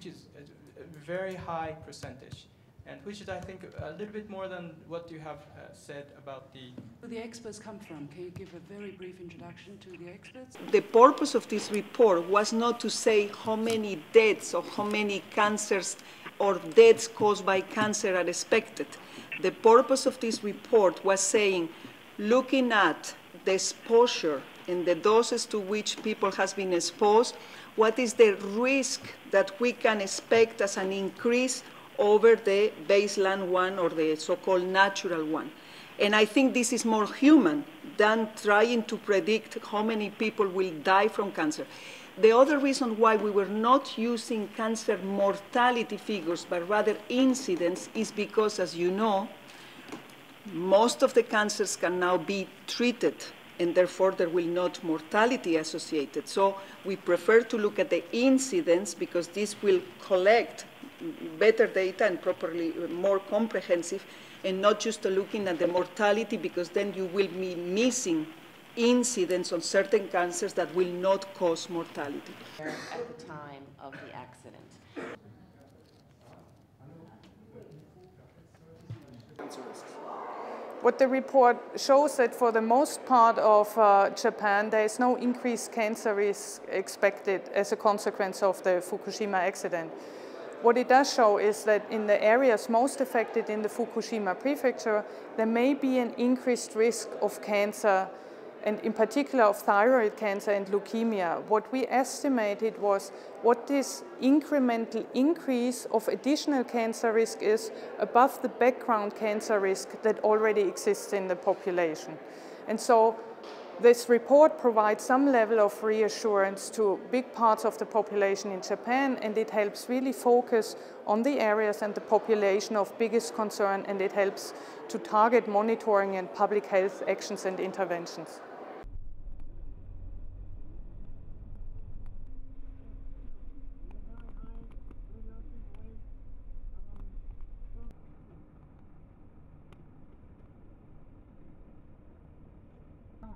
which is a very high percentage, and which is, I think, a little bit more than what you have said about the... Where the experts come from. Can you give a very brief introduction to the experts? The purpose of this report was not to say how many deaths or how many cancers or deaths caused by cancer are expected. The purpose of this report was saying, looking at the exposure and the doses to which people has been exposed, what is the risk that we can expect as an increase over the baseline one or the so-called natural one. And I think this is more human than trying to predict how many people will die from cancer. The other reason why we were not using cancer mortality figures, but rather incidence, is because, as you know, most of the cancers can now be treated, and therefore there will not mortality associated. So we prefer to look at the incidence because this will collect better data and properly more comprehensive, and not just looking at the mortality, because then you will be missing incidence on certain cancers that will not cause mortality. At the time of the accident. What the report shows that for the most part of Japan, there is no increased cancer risk expected as a consequence of the Fukushima accident. What it does show is that in the areas most affected in the Fukushima prefecture, there may be an increased risk of cancer, and in particular of thyroid cancer and leukemia. What we estimated was what this incremental increase of additional cancer risk is above the background cancer risk that already exists in the population. And so this report provides some level of reassurance to big parts of the population in Japan, and it helps really focus on the areas and the population of biggest concern, and it helps to target monitoring and public health actions and interventions. Oh,